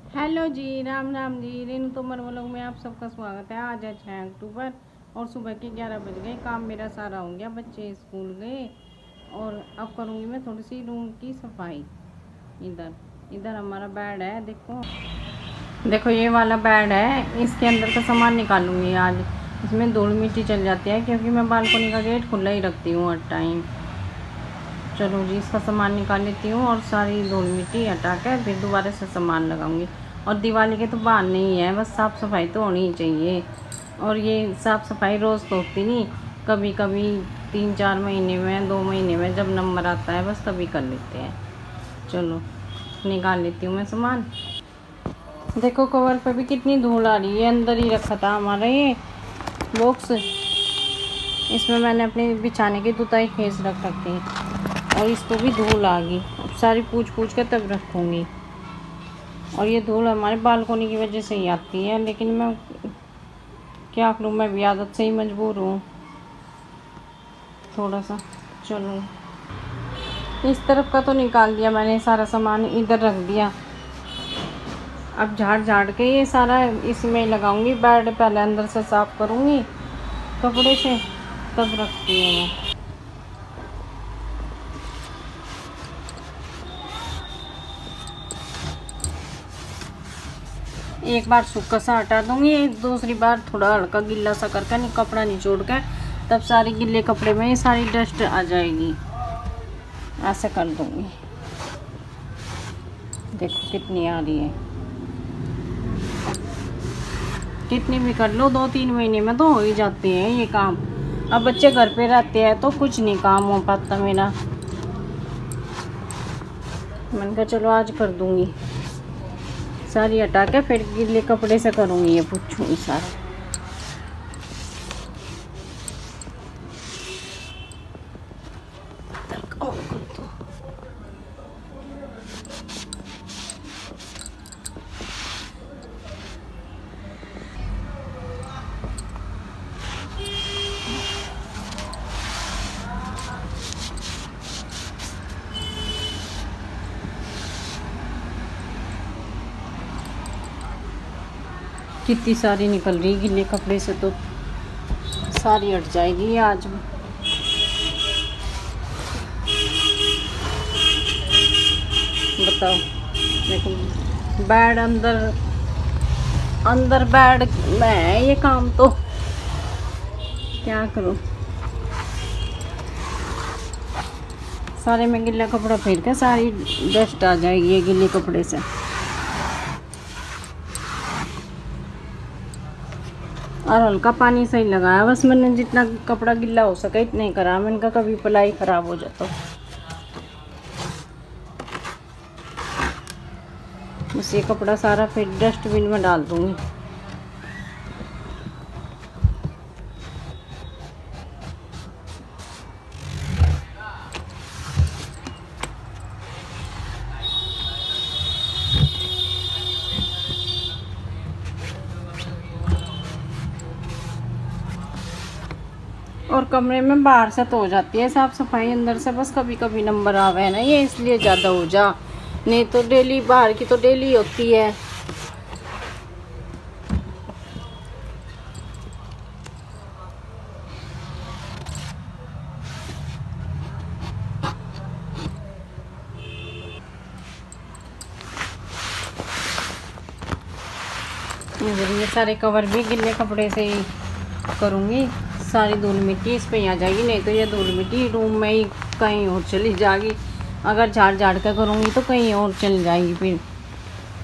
Hello जी, Ram Ram ji. Renu Tomar vlog में आप सबका स्वागत है। आज है 6 अक्टूबर और सुबह के 11 बज गए। काम मेरा सारा हो गया, बच्चे स्कूल गए और अब करूँगी मैं थोड़ी सी रूम की सफाई। इधर इधर हमारा बेड है, देखो देखो ये वाला बेड है, इसके अंदर का सामान निकालूंगी आज। इसमें धूल मिट्टी चल जाती है क्योंकि मैं बालकनी का गेट खुला ही रखती हूँ हर टाइम। चलो जी, इसका सामान निकाल लेती हूँ और सारी धूल मिट्टी हटा कर फिर दोबारा से सामान लगाऊंगी। और दिवाली के तो बहाने नहीं है, बस साफ़ सफाई तो होनी ही चाहिए। और ये साफ़ सफाई रोज़ तो होती नहीं, कभी कभी 3-4 महीने में, 2 महीने में जब नंबर आता है बस तभी कर लेते हैं। चलो निकाल लेती हूँ मैं सामान। देखो कवर पे भी कितनी धूल आ रही है, अंदर ही रखा था हमारा ये बॉक्स। इसमें मैंने अपने बिछाने की दुताई खींच रख रखी है और इस पर भी धूल आ गई। अब सारी पूछ पूछ कर तब रखूँगी। और ये धूल हमारे बालकोनी की वजह से ही आती है, लेकिन मैं क्या करूँ, मैं भी आदत से ही मजबूर हूँ थोड़ा सा। चलो इस तरफ का तो निकाल दिया मैंने, सारा सामान इधर रख दिया। अब झाड़ झाड़ के ये सारा इसमें लगाऊंगी। बेड पहले अंदर से साफ़ करूँगी कपड़े से, तब रखती हूँ मैं। एक बार सूखा सा हटा दूंगी, दूसरी बार थोड़ा हल्का गीला सा करके कपड़ा निचोड़ कर तब सारे गीले कपड़े में ये सारी डस्ट आ जाएगी। ऐसे कर दूंगी। देखो कितनी आ रही है, कितनी भी कर लो 2-3 महीने में तो हो ही जाते हैं ये काम। अब बच्चे घर पे रहते हैं तो कुछ नहीं काम हो पाता मेरा। मैंने कहा चलो आज कर दूंगी, सारी हटा के फिर गीले कपड़े से करूँगी ये पूछूँगी सारा। कितनी सारी निकल रही गीले कपड़े से, तो सारी हट जाएगी आज। बताओ, देखो बेड अंदर अंदर बेड में है ये काम, तो क्या करूं। सारे में गीला कपड़ा फेर के सारी डस्ट आ जाएगी ये गीले कपड़े से। और हल्का पानी सही लगाया, बस मैंने जितना कपड़ा गीला हो सके इतना ही करा। मैंने कहा कभी पलाई ख़राब हो जाता, बस ये कपड़ा सारा फिर डस्टबिन में डाल दूँगी। और कमरे में बाहर से तो हो जाती है साफ़ सफाई, अंदर से बस कभी कभी नंबर आवे है ना ये, इसलिए ज़्यादा हो जा। नहीं तो डेली बाहर की तो डेली होती है। ये सारे कवर भी गिले कपड़े से ही करूँगी। सारी धूल मिट्टी इस पे ही आ जाएगी, नहीं तो ये धूल मिट्टी रूम में ही कहीं और चली जाएगी। अगर झाड़ झाड़ कर करूँगी तो कहीं और चली जाएगी, फिर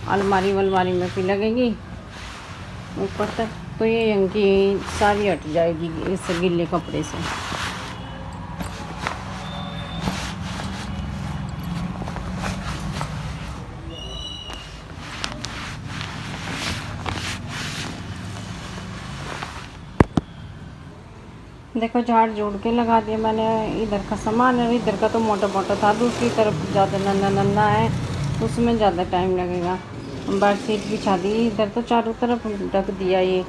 अलमारी वलमारी में भी लगेगी ऊपर तक। तो ये इनकी सारी हट जाएगी इस गिले कपड़े से। देखो झाड़ जोड़ के लगा दिया मैंने इधर का सामान, और इधर का तो मोटा मोटा था, दूसरी तरफ ज़्यादा नन्ना नन्ना है, उसमें ज़्यादा टाइम लगेगा। बेडशीट बिछा दी, इधर तो चारों तरफ ढक दिया ये।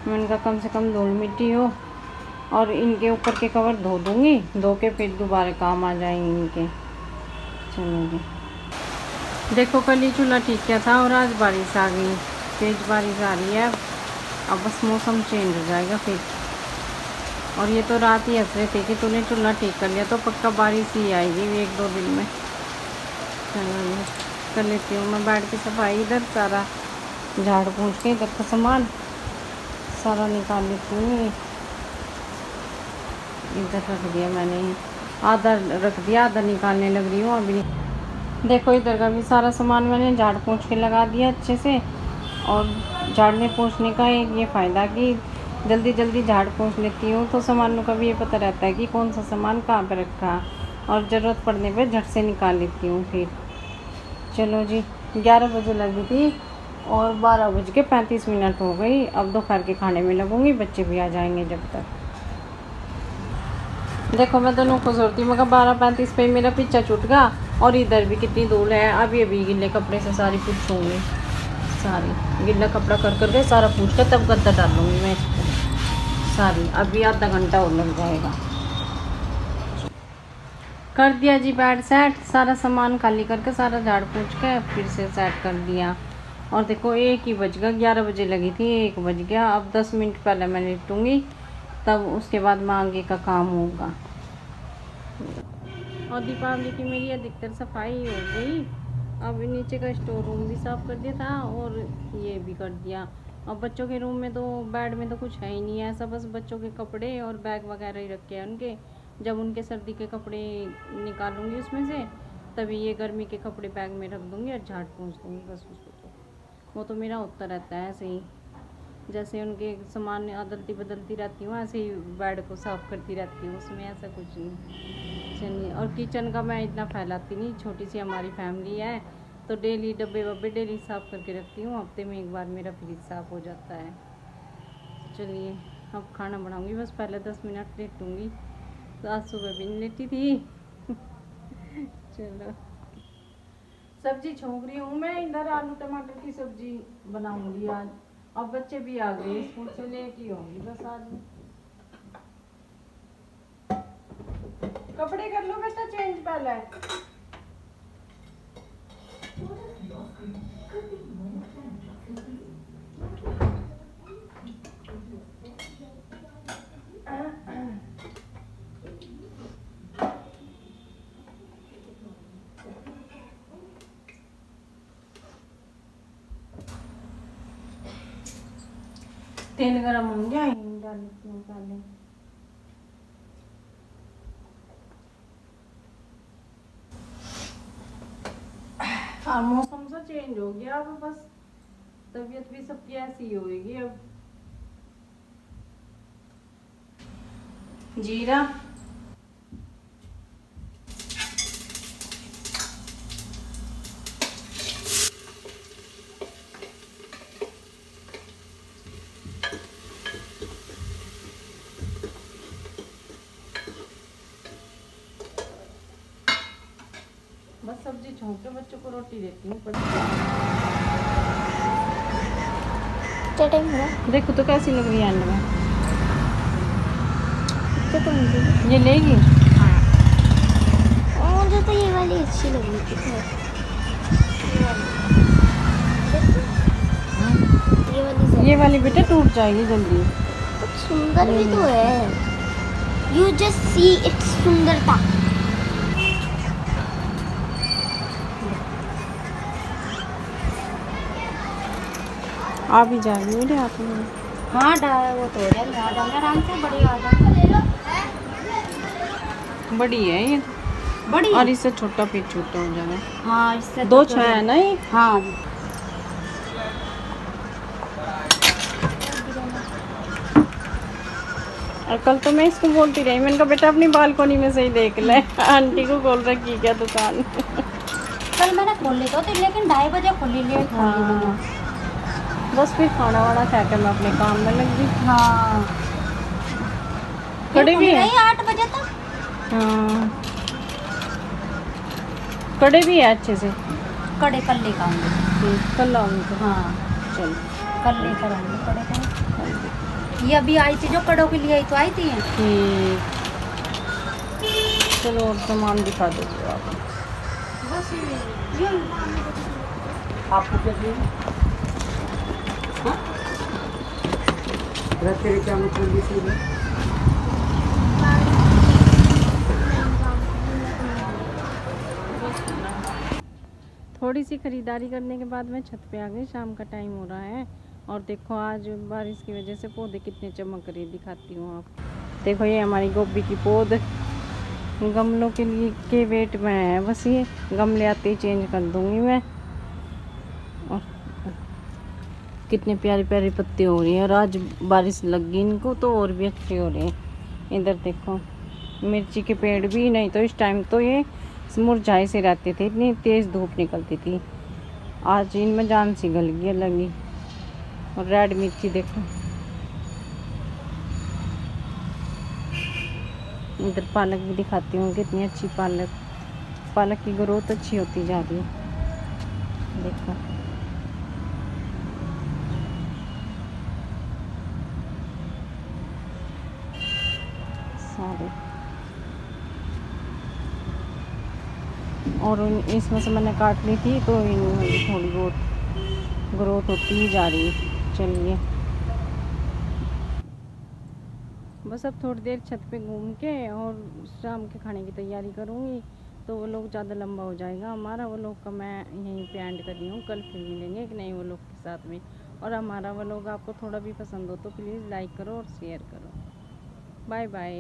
मैंने कहा कम से कम धूल मिट्टी हो। और इनके ऊपर के कवर धो दूँगी, धो के फिर दोबारा काम आ जाएंगे इनके। चलो जी, देखो कल ही चूल्हा ठीक किया था और आज बारिश आ गई, तेज बारिश आ रही है। अब बस मौसम चेंज हो जाएगा फिर। और ये तो रात ही हंस रहे थे कि तूने चूल्हा ठीक कर लिया तो पक्का बारिश ही आएगी 1-2 दिन में। चलो ये कर लेती हूँ मैं बैठ के सफाई। इधर सारा झाड़ पोंछ के इधर का सामान सारा निकाल लेती हूँ। इधर रख दिया मैंने, आधा रख दिया, आधा निकालने लग रही हूँ अभी। देखो इधर का भी सारा सामान मैंने झाड़ पोंछ के लगा दिया अच्छे से। और झाड़ने पोंछने का एक ये फ़ायदा कि जल्दी जल्दी झाड़ पोंछ लेती हूँ तो सामानों का भी ये पता रहता है कि कौन सा सामान कहाँ पे रखा, और ज़रूरत पड़ने पे झट से निकाल लेती हूँ फिर। चलो जी 11 बजे लगी थी और 12:35 हो गई। अब दोपहर के खाने में लगूंगी, बच्चे भी आ जाएंगे जब तक। देखो मैं दोनों को जोड़ती हूँ, मगर 12:35 पे मेरा पीछा छूट गया। और इधर भी कितनी धूल है। अभी गिले कपड़े से सारी पूछूँगी, सारी गिला कपड़ा कर के सारा पूछ कर तब गद्दा डालूँगी मैं इसको सारी। अभी आधा घंटा और लग जाएगा। कर दिया जी बेड सेट, सारा सामान खाली करके सारा झाड़ पोंछ के फिर से सेट कर दिया। और देखो 1 ही बज गया, 11 बजे लगी थी 1 बज गया। अब 10 मिनट पहले मैं निपटूँगी, तब उसके बाद में आगे का काम होगा। और दीपावली की मेरी अधिकतर सफाई हो गई। अब नीचे का स्टोर रूम भी साफ़ कर दिया था और ये भी कर दिया। अब बच्चों के रूम में तो बेड में तो कुछ है ही नहीं है, ऐसा बस बच्चों के कपड़े और बैग वगैरह ही रखे हैं उनके। जब उनके सर्दी के कपड़े निकालूंगी उसमें से, तभी ये गर्मी के कपड़े बैग में रख दूँगी और झाड़ पोंछ दूँगी बस उसको। तो वो तो मेरा होता रहता है ऐसे ही, जैसे उनके सामान अदलती बदलती रहती हूँ ऐसे ही बेड को साफ़ करती रहती हूँ, उसमें ऐसा कुछ नहीं। चलिए, और किचन का मैं इतना फैलाती नहीं, छोटी सी हमारी फैमिली है तो डेली डब्बे वब्बे डेली साफ़ करके रखती हूँ। हफ्ते में 1 बार मेरा फ्रिज साफ़ हो जाता है। चलिए अब खाना बनाऊँगी, बस पहले 10 मिनट लेटूँगी, तो आज सुबह भी नहीं लेटी थी। चलो सब्जी छोंक रही हूँ मैं, इधर आलू टमाटर की सब्जी बनाऊँगी आज। अब बच्चे भी आ गए स्कूल से, लेट ही होंगी बस आज। कपड़े कर लो बेटा चेंज पहले। तेल गरम हो गया, हिंग डाल लेती हूँ पहले। हाँ मौसम सा चेंज हो गया, अब बस तबीयत भी सबकी ऐसी होगी अब। जीरा, बस सब्जी छोंक के बच्चों को रोटी देती हूँ। देखो तो कैसी लग रही है एंड में, तो मुझे ये लेगी। हाँ मुझे तो ये वाली अच्छी लगी थी। ये वाली बेटा टूट जाएगी जल्दी। कुछ सुंदर भी तो है, यू जस्ट सी इट्स सुंदरता। आ भी जाएगी मेरे हाथ में। हाँ वो तो हो जाएगा, आ जाएगा आराम से, बड़ी आ जाएगा। बड़ी है ये, बड़ी और इससे छोटा फिर छोटा हो जाएगा। हाँ इससे 2-6 है ना ये। हाँ और कल तो मैं इसको बोलती रही, मैंने कहा बेटा अपनी बालकोनी में से ही देख ले। आंटी को खोल रखी क्या दुकान। कल मैंने खोल ली तो थी, लेकिन 2:30 बजे खोली, लेट खोली मैंने। बस फिर खाना वाना खा के मैं अपने काम में लग गई। हाँ कड़े भी है 8 बजे तक। हाँ कड़े भी है अच्छे से। कड़े कल लेकर आऊँगी। कल आऊँगी तो। हाँ चल कल लेकर आऊँगी कड़े का। ये अभी आई थी जो कड़ों के लिए आई, तो आई थी। ठीक, चलो और सामान दिखा दो आप। आपको क्या चाहिए? हाँ? रखते क्या मतलब लिखी है? थोड़ी सी खरीदारी करने के बाद मैं छत पे आ गई। शाम का टाइम हो रहा है और देखो आज बारिश की वजह से पौधे कितने चमक रहे, दिखाती हूँ आप। देखो ये हमारी गोभी की पौध गमलों के लिए के वेट में है, बस ये गमले आते ही चेंज कर दूँगी मैं। और कितने प्यारे प्यारे पत्ते हो रही हैं और आज बारिश लग गई इनको तो और भी अच्छे हो रहे हैं। इधर देखो मिर्ची के पेड़ भी, नहीं तो इस टाइम तो ये मुरझाए से रहते थे, इतनी तेज़ धूप निकलती थी। आज इनमें जान सी गल गई लगी। और रेड मिर्ची देखो, इधर पालक भी दिखाती हूँ कितनी अच्छी पालक की ग्रोथ अच्छी होती जा रही है। देखो सारे, और इसमें से मैंने काट ली थी तो इनमें भी थोड़ी बहुत ग्रोथ होती ही जा रही है। चलिए बस अब थोड़ी देर छत पे घूम के और शाम के खाने की तैयारी करूँगी, तो वो लोग ज़्यादा लंबा हो जाएगा हमारा। वो लोग का मैं यहीं पे एंड कर रही हूँ, कल फिर मिलेंगे एक नए वो लोग के साथ में। और हमारा वो लोग आपको थोड़ा भी पसंद हो तो प्लीज़ लाइक करो और शेयर करो। Bye bye.